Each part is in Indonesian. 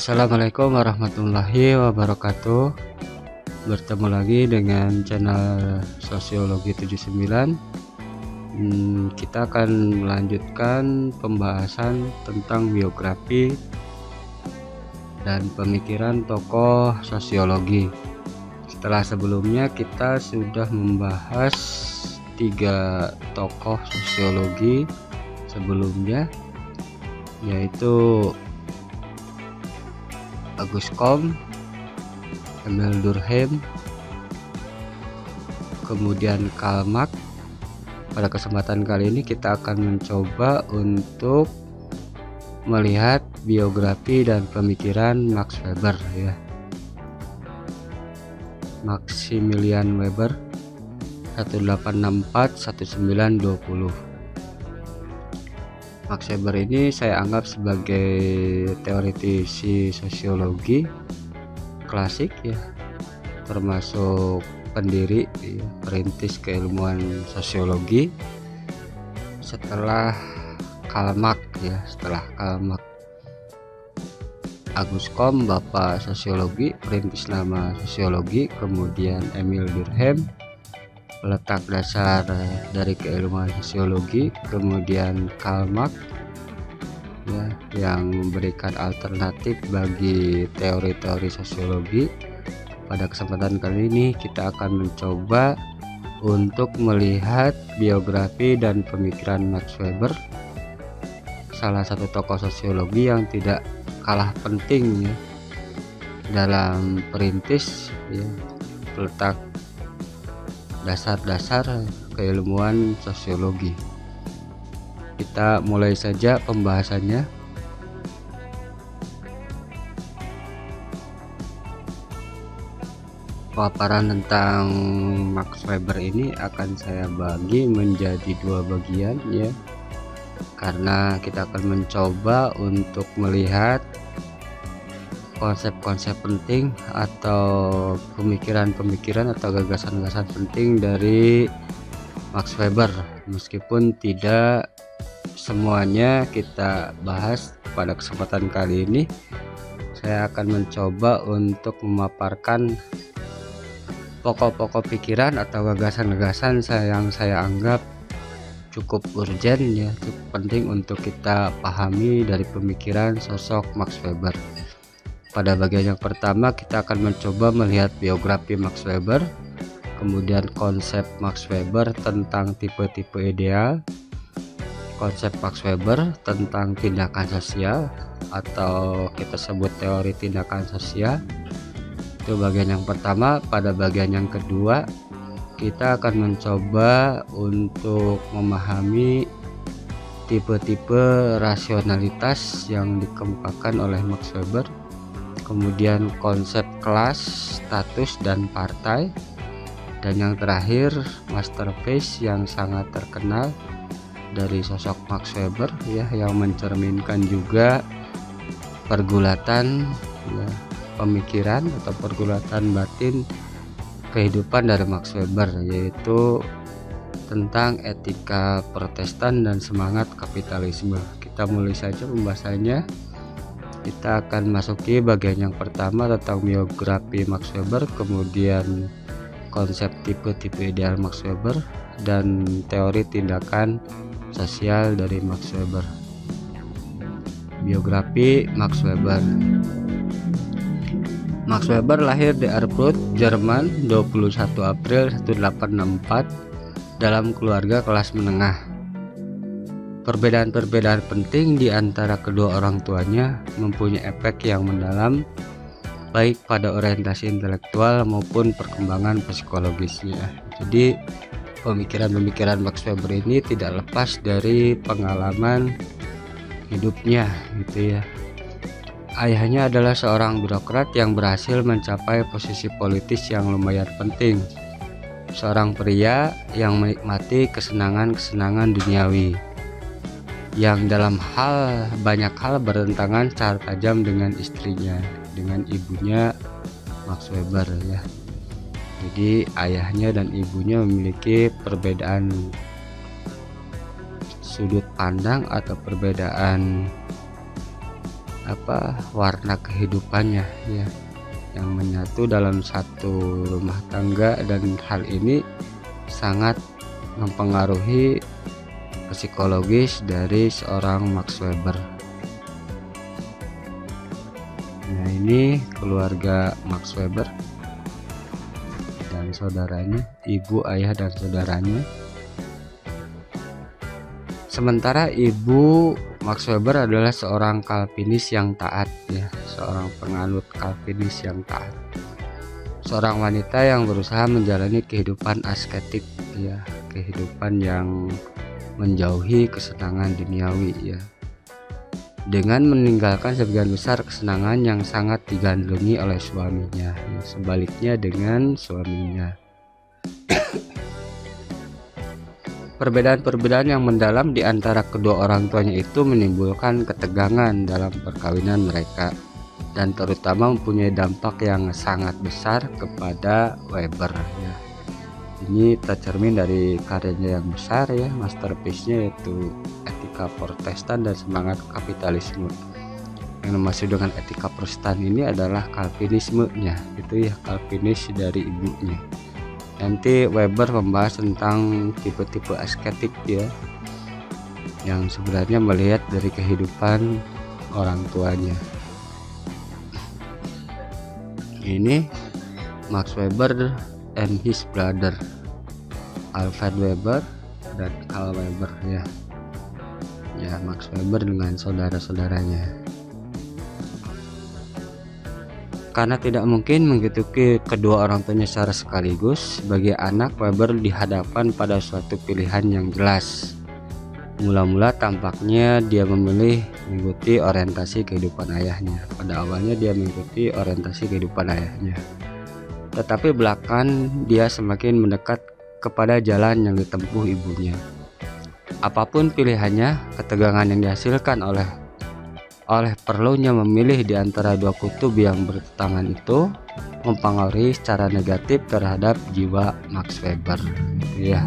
Assalamualaikum warahmatullahi wabarakatuh. Bertemu lagi dengan channel Sosiologi 79. Kita akan melanjutkan pembahasan tentang biografi dan pemikiran tokoh sosiologi. Setelah sebelumnya kita sudah membahas 3 tokoh sosiologi sebelumnya, yaitu Auguste Comte, Emile Durkheim, kemudian Karl Marx. Pada kesempatan kali ini kita akan mencoba untuk melihat biografi dan pemikiran Max Weber, ya. Maximilian Weber 1864-1920. Max Weber ini saya anggap sebagai teoretisi sosiologi klasik, ya, termasuk pendiri, ya, perintis keilmuan sosiologi setelah Karl Marx, ya. Setelah Karl Marx, Auguste Comte, bapak sosiologi, perintis nama sosiologi, kemudian Emile Durkheim, letak dasar dari keilmuan sosiologi, kemudian Karl Marx, ya, yang memberikan alternatif bagi teori-teori sosiologi. Pada kesempatan kali ini kita akan mencoba untuk melihat biografi dan pemikiran Max Weber, salah satu tokoh sosiologi yang tidak kalah penting, ya, dalam perintis, ya, letak dasar-dasar keilmuan sosiologi. Kita mulai saja pembahasannya. Paparan tentang Max Weber ini akan saya bagi menjadi 2 bagian, ya, karena kita akan mencoba untuk melihat konsep-konsep penting atau pemikiran-pemikiran atau gagasan-gagasan penting dari Max Weber, meskipun tidak semuanya kita bahas. Pada kesempatan kali ini saya akan mencoba untuk memaparkan pokok-pokok pikiran atau gagasan-gagasan yang saya anggap cukup urgen, ya, cukup penting untuk kita pahami dari pemikiran sosok Max Weber. Pada bagian yang pertama kita akan mencoba melihat biografi Max Weber, kemudian konsep Max Weber tentang tipe-tipe ideal, konsep Max Weber tentang tindakan sosial atau kita sebut teori tindakan sosial. Itu bagian yang pertama. Pada bagian yang kedua kita akan mencoba untuk memahami tipe-tipe rasionalitas yang dikemukakan oleh Max Weber, kemudian konsep kelas, status, dan partai, dan yang terakhir masterpiece yang sangat terkenal dari sosok Max Weber, ya, yang mencerminkan juga pergulatan, ya, pemikiran atau pergulatan batin kehidupan dari Max Weber, yaitu tentang etika Protestan dan semangat kapitalisme. Kita mulai saja pembahasannya. Kita akan masuki bagian yang pertama tentang biografi Max Weber, kemudian konsep tipe-tipe ideal Max Weber, dan teori tindakan sosial dari Max Weber. Biografi Max Weber. Max Weber lahir di Erfurt, Jerman 21 April 1864 dalam keluarga kelas menengah. Perbedaan-perbedaan penting di antara kedua orang tuanya mempunyai efek yang mendalam baik pada orientasi intelektual maupun perkembangan psikologisnya. Jadi pemikiran-pemikiran Max Weber ini tidak lepas dari pengalaman hidupnya, gitu, ya. Ayahnya adalah seorang birokrat yang berhasil mencapai posisi politis yang lumayan penting. Seorang pria yang menikmati kesenangan-kesenangan duniawi, yang dalam banyak hal bertentangan secara tajam dengan istrinya, dengan ibunya Max Weber, ya. Jadi ayahnya dan ibunya memiliki perbedaan sudut pandang atau perbedaan warna kehidupannya ya, yang menyatu dalam satu rumah tangga, dan hal ini sangat mempengaruhi psikologis dari seorang Max Weber. Nah, ini keluarga Max Weber dan saudaranya, ibu, ayah, dan saudaranya. Sementara ibu Max Weber adalah seorang Calvinis yang taat ya, seorang penganut Calvinis yang taat. Seorang wanita yang berusaha menjalani kehidupan asketik ya, kehidupan yang menjauhi kesenangan duniawi ya, dengan meninggalkan sebagian besar kesenangan yang sangat digandrungi oleh suaminya ya, sebaliknya dengan suaminya. Perbedaan-perbedaan yang mendalam di antara kedua orang tuanya itu menimbulkan ketegangan dalam perkawinan mereka, dan terutama mempunyai dampak yang sangat besar kepada Weber ya. Ini tercermin dari karyanya yang besar ya, masterpiece-nya, yaitu Etika Protestan dan Semangat Kapitalisme. Yang dimaksud dengan etika Protestan ini adalah Calvinisme-nya, itu ya, Calvinis dari ibunya. Nanti Weber membahas tentang tipe-tipe asketik ya, yang sebenarnya melihat dari kehidupan orang tuanya. Ini Max Weber and his brother, Alfred Weber dan Karl Weber ya. Ya, Max Weber dengan saudara-saudaranya. Karena tidak mungkin mengikuti kedua orang tuanya secara sekaligus, sebagai anak Weber dihadapkan pada suatu pilihan yang jelas. Mula-mula tampaknya dia memilih mengikuti orientasi kehidupan ayahnya. Pada awalnya dia mengikuti orientasi kehidupan ayahnya, tetapi belakangan dia semakin mendekat kepada jalan yang ditempuh ibunya. Apapun pilihannya, ketegangan yang dihasilkan oleh perlunya memilih di antara dua kutub yang bertentangan itu mempengaruhi secara negatif terhadap jiwa Max Weber ya,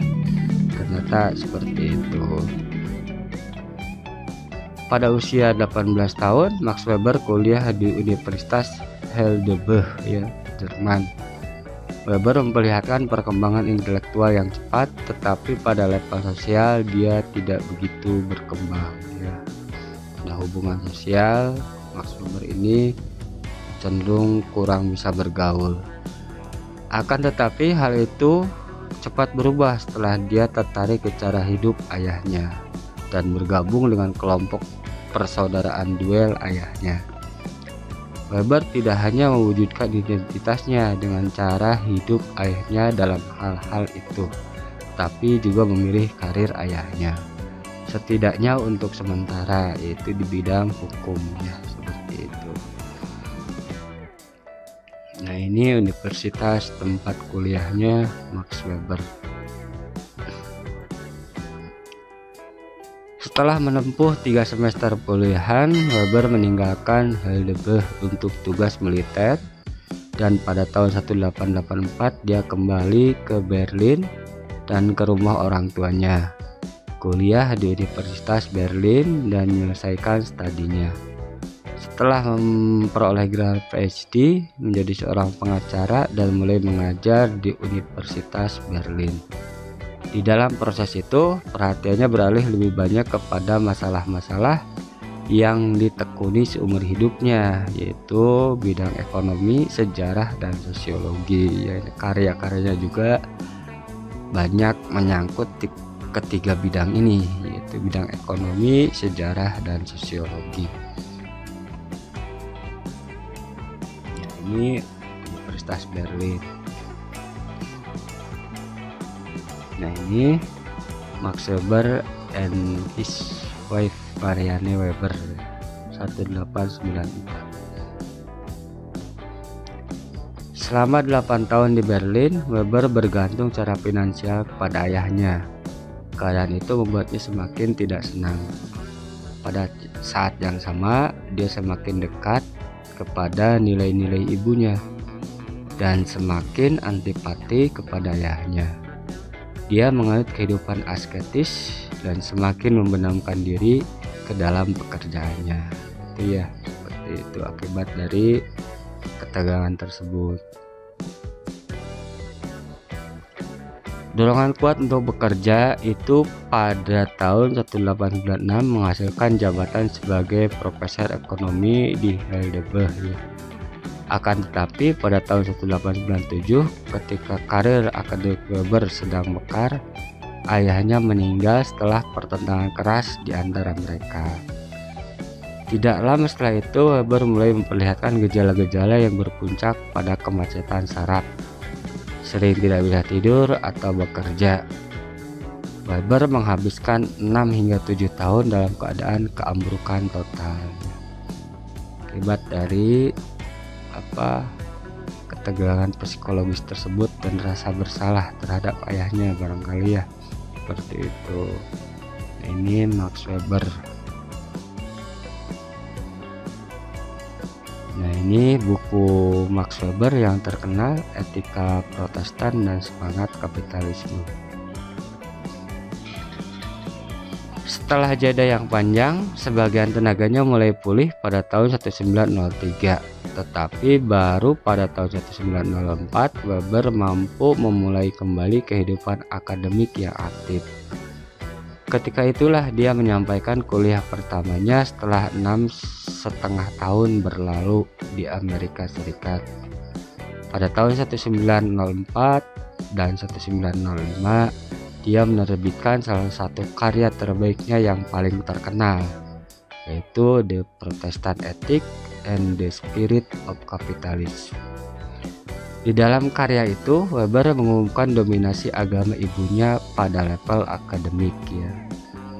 ternyata seperti itu. Pada usia 18 tahun Max Weber kuliah di Universitas Heidelberg ya, Jerman. Weber memperlihatkan perkembangan intelektual yang cepat, tetapi pada level sosial dia tidak begitu berkembang ya. Nah, hubungan sosial Max Weber ini cenderung kurang bisa bergaul. Akan tetapi hal itu cepat berubah setelah dia tertarik ke cara hidup ayahnya dan bergabung dengan kelompok persaudaraan duel ayahnya. Weber tidak hanya mewujudkan identitasnya dengan cara hidup ayahnya dalam hal-hal itu, tapi juga memilih karir ayahnya, setidaknya untuk sementara, yaitu di bidang hukumnya, seperti itu. Nah, ini universitas tempat kuliahnya Max Weber. Setelah menempuh 3 semester kuliahan, Weber meninggalkan Heidelberg untuk tugas militer, dan pada tahun 1884 dia kembali ke Berlin dan ke rumah orang tuanya. Kuliah di Universitas Berlin dan menyelesaikan studinya. Setelah memperoleh gelar PhD, menjadi seorang pengacara dan mulai mengajar di Universitas Berlin. Di dalam proses itu, perhatiannya beralih lebih banyak kepada masalah-masalah yang ditekuni seumur hidupnya, yaitu bidang ekonomi, sejarah, dan sosiologi. Ya, karya-karyanya juga banyak menyangkut ketiga bidang ini, yaitu bidang ekonomi, sejarah, dan sosiologi. Ya, ini Universitas Berlin. Nah, ini Max Weber and his wife Marianne Weber 1894. Selama 8 tahun di Berlin, Weber bergantung secara finansial kepada ayahnya. Keadaan itu membuatnya semakin tidak senang. Pada saat yang sama, dia semakin dekat kepada nilai-nilai ibunya dan semakin antipati kepada ayahnya. Dia menganut kehidupan asketis dan semakin membenamkan diri ke dalam pekerjaannya. Itu ya, seperti seperti itu akibat dari ketegangan tersebut. Dorongan kuat untuk bekerja itu pada tahun 1896 menghasilkan jabatan sebagai profesor ekonomi di Heidelberg. Akan tetapi pada tahun 1897 ketika karir akademik Weber sedang mekar, ayahnya meninggal setelah pertentangan keras di antara mereka. Tidak lama setelah itu Weber mulai memperlihatkan gejala-gejala yang berpuncak pada kemacetan saraf, sering tidak bisa tidur atau bekerja. Weber menghabiskan 6 hingga 7 tahun dalam keadaan keambrukan total akibat dari ketegangan psikologis tersebut dan rasa bersalah terhadap ayahnya barangkali ya, seperti itu. Ini Max Weber. Nah, ini buku Max Weber yang terkenal, Etika Protestan dan Semangat Kapitalisme. Setelah jeda yang panjang, sebagian tenaganya mulai pulih pada tahun 1903, tetapi baru pada tahun 1904 Weber mampu memulai kembali kehidupan akademik yang aktif. Ketika itulah dia menyampaikan kuliah pertamanya setelah 6,5 tahun berlalu di Amerika Serikat. Pada tahun 1904 dan 1905 dia menerbitkan salah satu karya terbaiknya yang paling terkenal, yaitu The Protestant Ethic and the Spirit of Capitalism. Di dalam karya itu, Weber mengumumkan dominasi agama ibunya pada level akademik ya.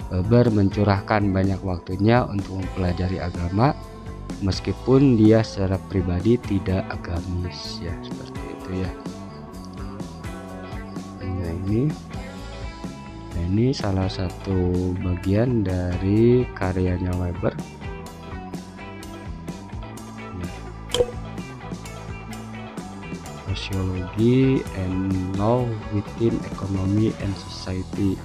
Weber mencurahkan banyak waktunya untuk mempelajari agama, meskipun dia secara pribadi tidak agamis ya, seperti itu ya. Nah, ini salah satu bagian dari karyanya Weber. Sociology and Law Within Economy and Society.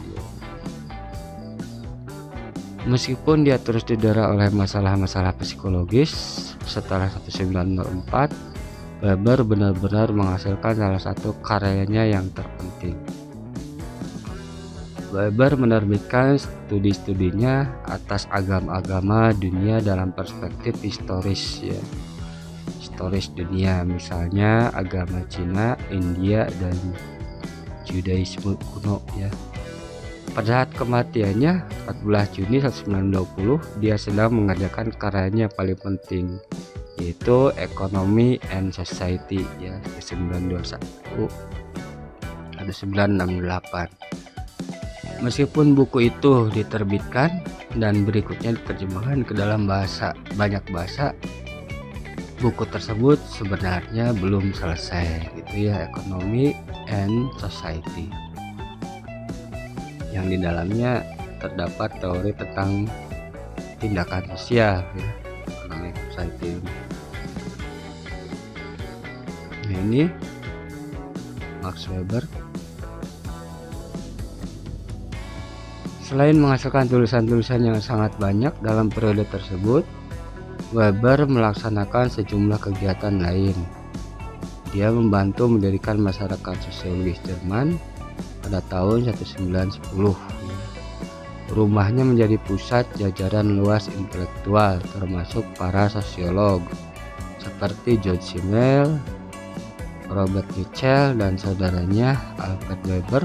Meskipun dia terus didera oleh masalah-masalah psikologis, setelah 1904 Weber benar-benar menghasilkan salah satu karyanya yang terpenting. Weber menerbitkan studi-studinya atas agama-agama dunia dalam perspektif historis ya. Historis dunia, misalnya agama Cina, India, dan Judaisme kuno ya. Pada saat kematiannya 14 Juni 1920 dia sedang mengerjakan karyanya paling penting, yaitu Economy and Society ya, 1921 atau 1968. Meskipun buku itu diterbitkan dan berikutnya diterjemahkan ke dalam banyak bahasa, buku tersebut sebenarnya belum selesai gitu ya, Economy and Society, yang di dalamnya terdapat teori tentang tindakan sosial ya, Economic Society. Nah, ini Max Weber. Selain menghasilkan tulisan-tulisan yang sangat banyak dalam periode tersebut, Weber melaksanakan sejumlah kegiatan lain. Dia membantu mendirikan masyarakat sosiologis Jerman pada tahun 1910. Rumahnya menjadi pusat jajaran luas intelektual, termasuk para sosiolog seperti George Simmel, Robert Mitchell, dan saudaranya Alfred Weber,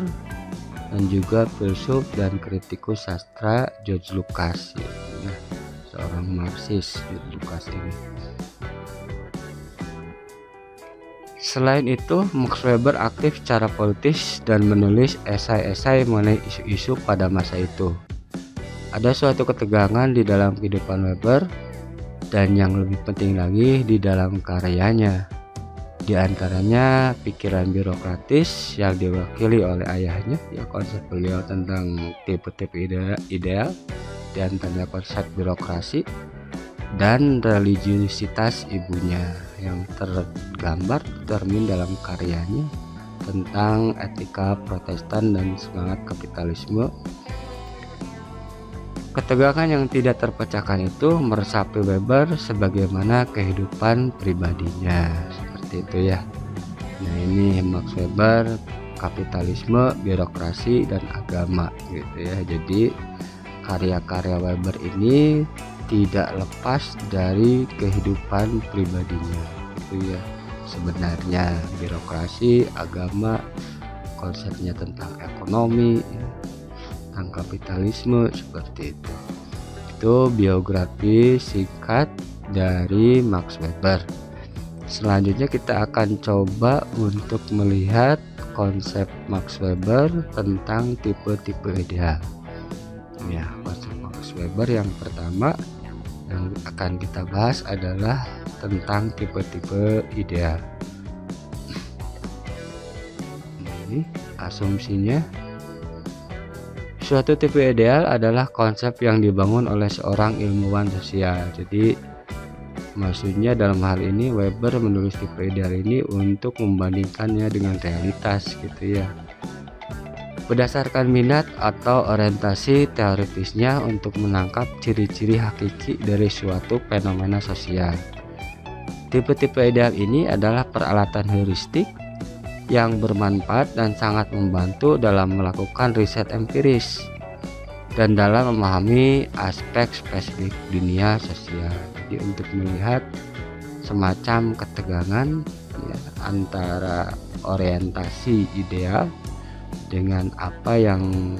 dan juga filsuf dan kritikus sastra George Lucas ya, seorang Marxis George Lucas ini. Selain itu, Max Weber aktif secara politis dan menulis esai-esai mengenai isu-isu pada masa itu. Ada suatu ketegangan di dalam kehidupan Weber, dan yang lebih penting lagi di dalam karyanya. Di antaranya pikiran birokratis yang diwakili oleh ayahnya, ya, konsep beliau tentang tipe-tipe ideal, di antaranya konsep birokrasi, dan religiusitas ibunya yang tergambar tercermin dalam karyanya tentang etika Protestan dan semangat kapitalisme. Ketegangan yang tidak terpecahkan itu meresapi Weber sebagaimana kehidupan pribadinya, seperti itu ya. Nah, ini Max Weber, kapitalisme, birokrasi, dan agama gitu ya. Jadi karya-karya Weber ini tidak lepas dari kehidupan pribadinya gitu ya. Sebenarnya birokrasi, agama, konsepnya tentang ekonomi, tentang kapitalisme, seperti itu biografi singkat dari Max Weber. Selanjutnya kita akan coba untuk melihat konsep Max Weber tentang tipe-tipe ideal ya. Konsep Max Weber yang pertama yang akan kita bahas adalah tentang tipe-tipe ideal. Ini asumsinya, suatu tipe ideal adalah konsep yang dibangun oleh seorang ilmuwan sosial. Jadi maksudnya dalam hal ini Weber menulis tipe ideal ini untuk membandingkannya dengan realitas gitu ya. Berdasarkan minat atau orientasi teoritisnya untuk menangkap ciri-ciri hakiki dari suatu fenomena sosial. Tipe-tipe ideal ini adalah peralatan heuristik yang bermanfaat dan sangat membantu dalam melakukan riset empiris dan dalam memahami aspek spesifik dunia sosial. Jadi untuk melihat semacam ketegangan ya, antara orientasi ideal dengan apa yang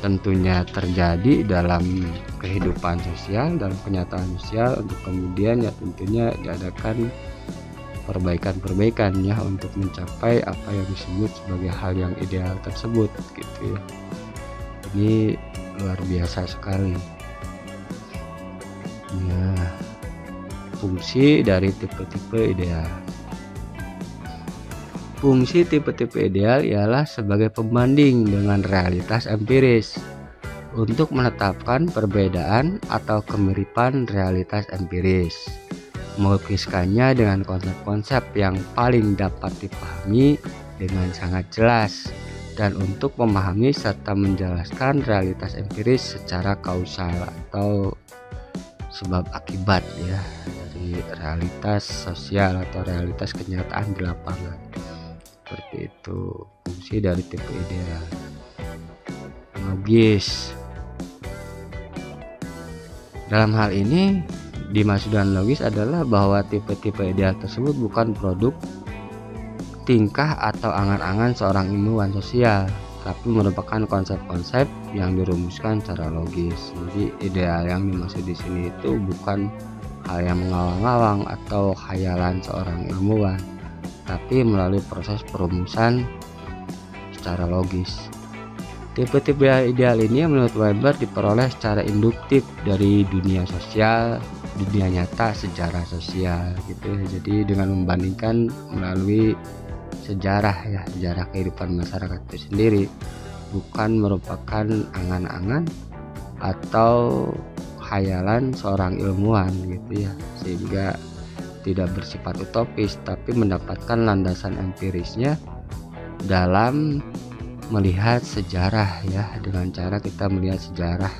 tentunya terjadi dalam kehidupan sosial, dalam kenyataan sosial, untuk kemudian ya tentunya diadakan perbaikan-perbaikan ya untuk mencapai apa yang disebut sebagai hal yang ideal tersebut gitu ya. Ini luar biasa sekali ya, fungsi dari tipe-tipe ideal. Fungsi tipe-tipe ideal ialah sebagai pembanding dengan realitas empiris untuk menetapkan perbedaan atau kemiripan realitas empiris, melukiskannya dengan konsep-konsep yang paling dapat dipahami dengan sangat jelas, dan untuk memahami serta menjelaskan realitas empiris secara kausal atau sebab akibat ya dari realitas sosial atau realitas kenyataan di lapangan. Seperti itu fungsi dari tipe ideal. Logis. Dalam hal ini dimaksudkan logis adalah bahwa tipe-tipe ideal tersebut bukan produk tingkah atau angan-angan seorang ilmuwan sosial, tapi merupakan konsep-konsep yang dirumuskan secara logis. Jadi ideal yang dimaksud di sini itu bukan hal yang mengawang-awang atau khayalan seorang ilmuwan, tapi melalui proses perumusan secara logis. Tipe-tipe ideal ini menurut Weber diperoleh secara induktif dari dunia sosial, dunia nyata, sejarah sosial gitu. Jadi dengan membandingkan melalui sejarah ya, sejarah kehidupan masyarakat itu sendiri, bukan merupakan angan-angan atau khayalan seorang ilmuwan gitu ya, sehingga tidak bersifat utopis, tapi mendapatkan landasan empirisnya dalam melihat sejarah ya, dengan cara kita melihat sejarah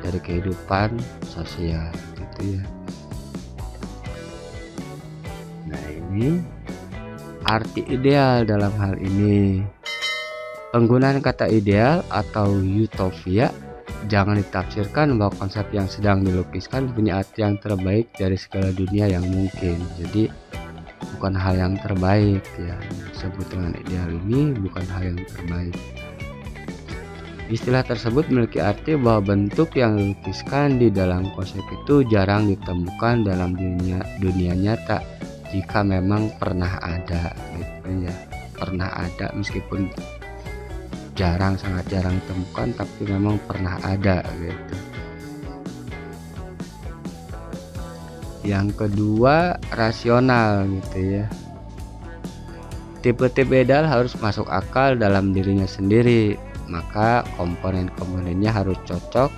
dari kehidupan sosial gitu ya. Nah, ini arti ideal dalam hal ini. Penggunaan kata ideal atau utopia jangan ditafsirkan bahwa konsep yang sedang dilukiskan punya arti yang terbaik dari segala dunia yang mungkin. Jadi bukan hal yang terbaik ya, disebut dengan ideal ini bukan hal yang terbaik. Istilah tersebut memiliki arti bahwa bentuk yang dilukiskan di dalam konsep itu jarang ditemukan dalam dunia nyata jika memang pernah ada gitu ya. Pernah ada meskipun jarang, sangat jarang ditemukan, tapi memang pernah ada gitu. Yang kedua, rasional gitu ya. Tipe-tipe ideal harus masuk akal dalam dirinya sendiri, maka komponen-komponennya harus cocok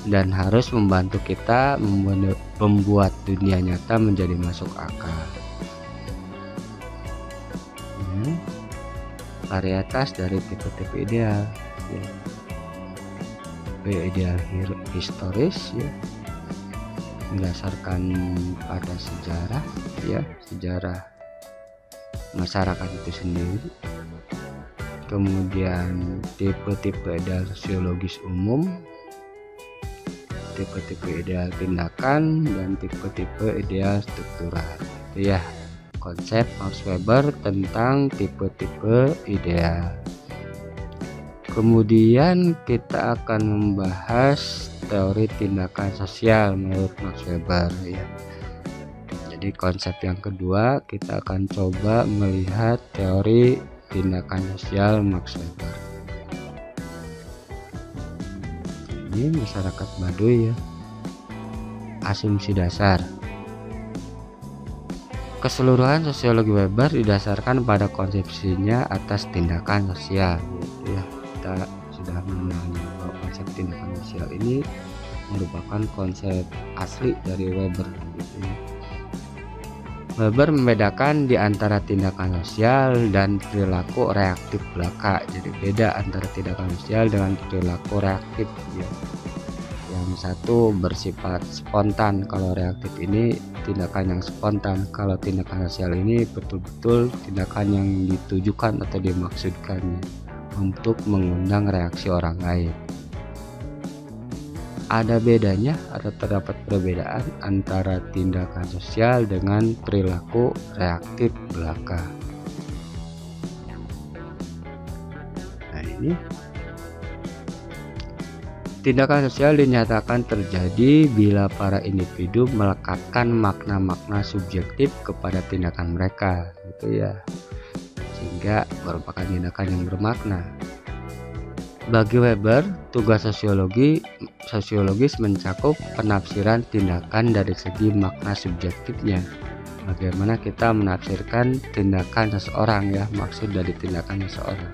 dan harus membantu kita membuat dunia nyata menjadi masuk akal. Varietas dari tipe-tipe ideal ya. ideal historis ya, berdasarkan pada sejarah ya, sejarah masyarakat itu sendiri. Kemudian tipe-tipe ideal sosiologis umum, tipe-tipe ideal tindakan, dan tipe-tipe ideal struktural. Itu ya konsep Max Weber tentang tipe-tipe ideal. Kemudian kita akan membahas teori tindakan sosial menurut Max Weber ya. Jadi konsep yang kedua kita akan coba melihat teori tindakan sosial Max Weber. Ini masyarakat Baduy ya. Asumsi dasar. Keseluruhan sosiologi Weber didasarkan pada konsepsinya atas tindakan sosial gitu ya. Kita sudah mengenal bahwa konsep tindakan sosial ini merupakan konsep asli dari Weber gitu ya. Weber membedakan di antara tindakan sosial dan perilaku reaktif belaka. Jadi beda antara tindakan sosial dengan perilaku reaktif ya. Yang satu bersifat spontan, kalau reaktif ini tindakan yang spontan. Kalau tindakan sosial ini betul-betul tindakan yang ditujukan atau dimaksudkan untuk mengundang reaksi orang lain. Ada bedanya atau terdapat perbedaan antara tindakan sosial dengan perilaku reaktif belaka. Nah ini tindakan sosial dinyatakan terjadi bila para individu melekatkan makna-makna subjektif kepada tindakan mereka gitu ya, sehingga merupakan tindakan yang bermakna. Bagi Weber, tugas sosiologis mencakup penafsiran tindakan dari segi makna subjektifnya. Bagaimana kita menafsirkan tindakan seseorang ya, maksud dari tindakan seseorang.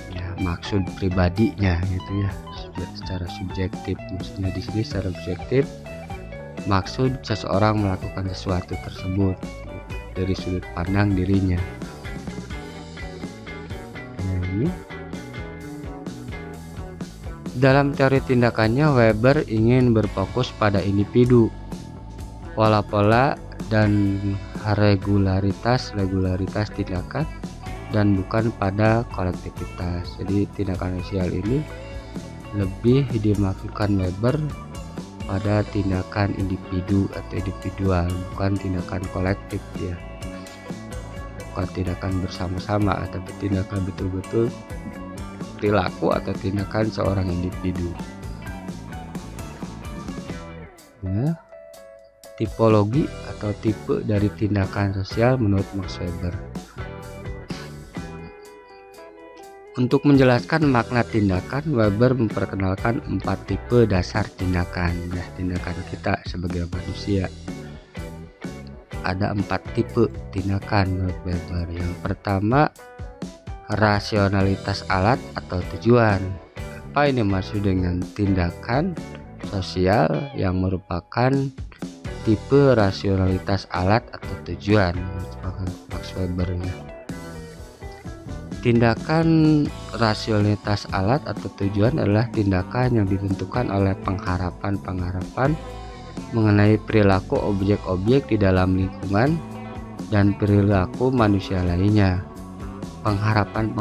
Ya, maksud pribadinya gitu ya, secara subjektif. Maksudnya di sini secara subjektif, maksud seseorang melakukan sesuatu tersebut dari sudut pandang dirinya. Nah, ini dalam teori tindakannya, Weber ingin berfokus pada individu, pola-pola dan regularitas tindakan, dan bukan pada kolektivitas. Jadi tindakan sosial ini lebih dimaksudkan Weber pada tindakan individu atau individual, bukan tindakan kolektif ya, bukan tindakan bersama-sama, tapi tindakan betul-betul perilaku atau tindakan seorang individu ya. Tipologi atau tipe dari tindakan sosial menurut Max Weber. Untuk menjelaskan makna tindakan, Weber memperkenalkan 4 tipe dasar tindakan ya, tindakan kita sebagai manusia. Ada 4 tipe tindakan menurut Weber. Yang pertama, rasionalitas alat atau tujuan. Apa ini maksud dengan tindakan sosial yang merupakan tipe rasionalitas alat atau tujuan Max Weber ya. Tindakan rasionalitas alat atau tujuan adalah tindakan yang ditentukan oleh pengharapan mengenai perilaku objek-objek di dalam lingkungan dan perilaku manusia lainnya. Pengharapan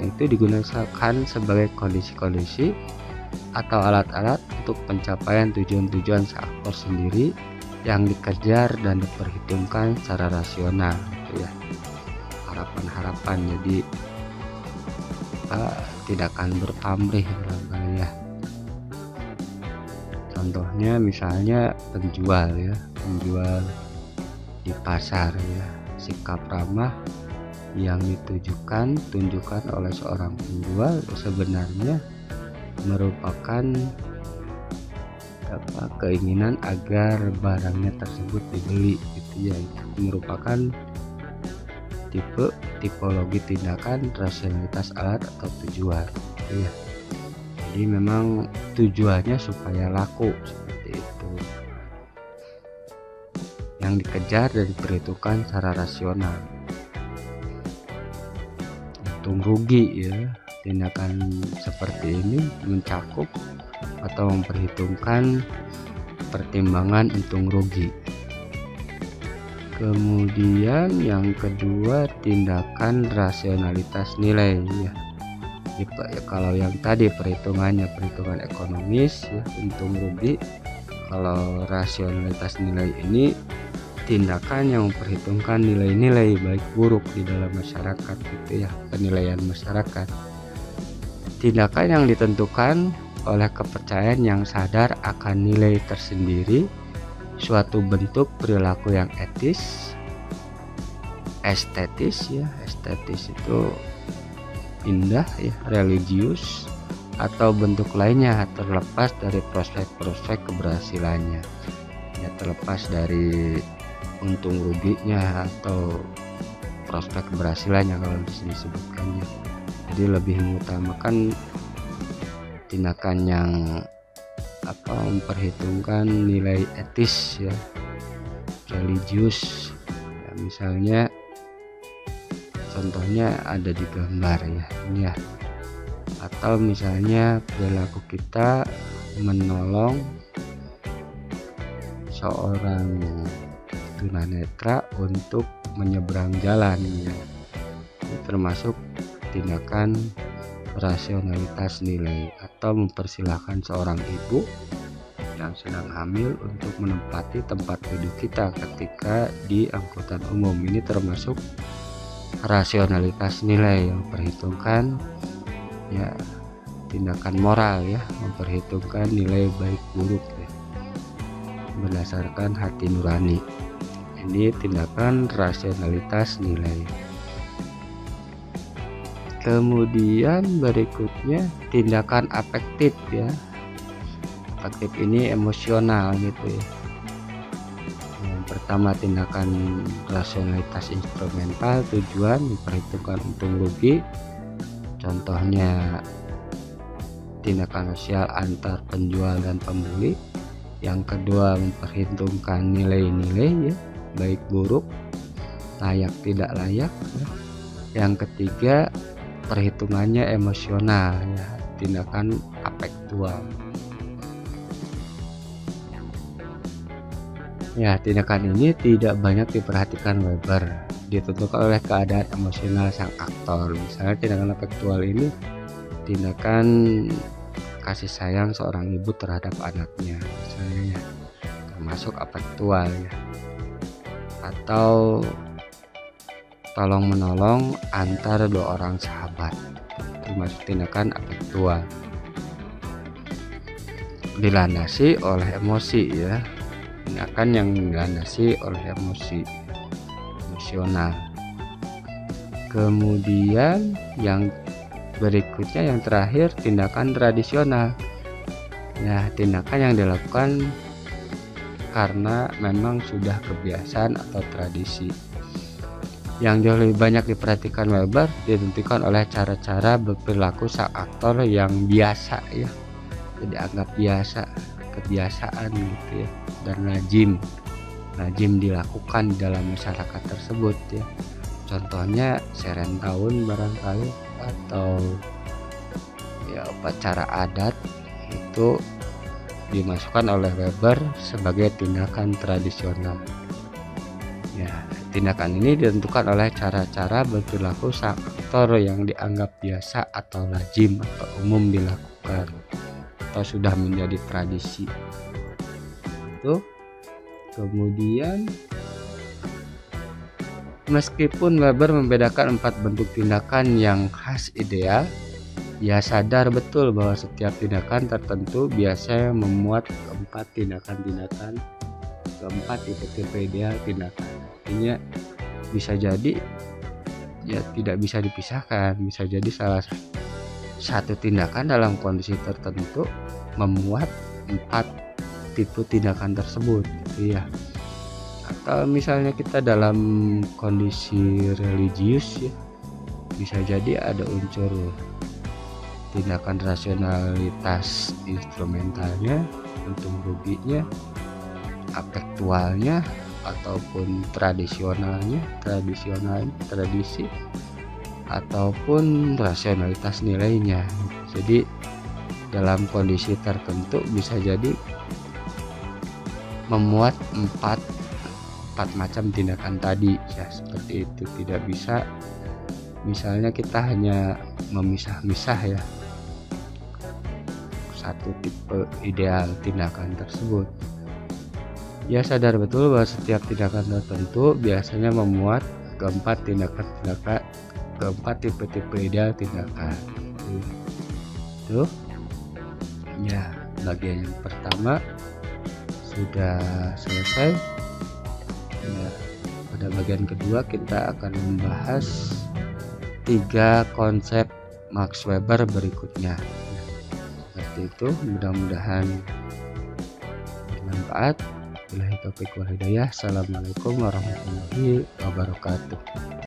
itu digunakan sebagai kondisi-kondisi atau alat-alat untuk pencapaian tujuan-tujuan seaktor sendiri yang dikejar dan diperhitungkan secara rasional gitu ya. Harapan-harapan, jadi tindakan berpamrih ya. Contohnya misalnya penjual di pasar ya, sikap ramah yang tunjukkan oleh seorang penjual sebenarnya merupakan keinginan agar barangnya tersebut dibeli gitu ya. Itu merupakan tipologi tindakan rasionalitas alat atau tujuan gitu ya. Jadi memang tujuannya supaya laku seperti itu, yang dikejar dan diperhitungkan secara rasional. Untung rugi ya, tindakan seperti ini mencakup atau memperhitungkan pertimbangan untung rugi. Kemudian yang kedua, tindakan rasionalitas nilai ya. Kalau yang tadi perhitungan ekonomis ya, untung rugi. Kalau rasionalitas nilai ini tindakan yang memperhitungkan nilai-nilai baik buruk di dalam masyarakat gitu ya, penilaian masyarakat. Tindakan yang ditentukan oleh kepercayaan yang sadar akan nilai tersendiri, suatu bentuk perilaku yang etis, estetis ya, estetis itu indah ya, religius, atau bentuk lainnya terlepas dari prospek-prospek keberhasilannya ya, terlepas dari untung ruginya atau prospek keberhasilannya kalau disebutkannya. Jadi lebih mengutamakan tindakan yang memperhitungkan nilai etis ya, religius ya, misalnya contohnya ada di gambar ya ini ya, atau misalnya perilaku kita menolong seorang tunanetra untuk menyeberang jalan ya. Ini termasuk tindakan rasionalitas nilai. Atau mempersilahkan seorang ibu yang sedang hamil untuk menempati tempat duduk kita ketika di angkutan umum. Ini termasuk rasionalitas nilai yang memperhitungkan ya, tindakan moral ya, memperhitungkan nilai baik buruk ya, berdasarkan hati nurani. Ini tindakan rasionalitas nilai. Kemudian berikutnya tindakan afektif ya. Afektif ini emosional gitu ya. Yang pertama tindakan rasionalitas instrumental, tujuan memperhitungkan untung rugi. Contohnya tindakan sosial antar penjual dan pembeli. Yang kedua memperhitungkan nilai-nilai ya, baik buruk, layak tidak layak ya. Yang ketiga perhitungannya emosional ya, tindakan afektual. Ya, tindakan ini tidak banyak diperhatikan Weber, ditentukan oleh keadaan emosional sang aktor. Misalnya tindakan afektual ini tindakan kasih sayang seorang ibu terhadap anaknya misalnya ya, termasuk afektual ya. Atau tolong menolong antar dua orang sahabat, termasuk tindakan afektual. Dilandasi oleh emosi ya, tindakan yang dilandasi oleh emosi, emosional. Kemudian yang berikutnya yang terakhir tindakan tradisional ya, tindakan yang dilakukan karena memang sudah kebiasaan atau tradisi. Yang jauh lebih banyak diperhatikan Weber ditentukan oleh cara-cara berperilaku sang aktor yang biasa ya, jadi anggap biasa, kebiasaan gitu ya, dan lazim dilakukan dalam masyarakat tersebut ya. Contohnya serentahun barangkali, atau ya upacara adat itu dimasukkan oleh Weber sebagai tindakan tradisional ya. Tindakan ini ditentukan oleh cara-cara berperilaku sang aktor yang dianggap biasa atau lazim atau umum dilakukan atau sudah menjadi tradisi itu. Kemudian meskipun Weber membedakan 4 bentuk tindakan yang khas ideal, ia sadar betul bahwa setiap tindakan tertentu biasanya memuat keempat tipe ideal tindakan. Artinya bisa jadi ya tidak bisa dipisahkan, bisa jadi salah satu tindakan dalam kondisi tertentu memuat 4 tipe tindakan tersebut gitu ya. Atau misalnya kita dalam kondisi religius ya, bisa jadi ada unsur tindakan rasionalitas instrumentalnya, untung ruginya, afektualnya, ataupun tradisi. ataupun rasionalitas nilainya. Jadi dalam kondisi tertentu bisa jadi memuat empat macam tindakan tadi ya, seperti itu. Tidak bisa misalnya kita hanya memisah-misah ya satu tipe ideal tindakan tersebut. Ya, sadar betul bahwa setiap tindakan tertentu biasanya memuat keempat tipe-tipe ideal tindakan. Itu ya, bagian yang pertama sudah selesai. Ya, pada bagian kedua kita akan membahas 3 konsep Max Weber berikutnya. Seperti itu, mudah-mudahan bermanfaat. Billahi taufiq wal hidayah. Assalamualaikum warahmatullahi wabarakatuh.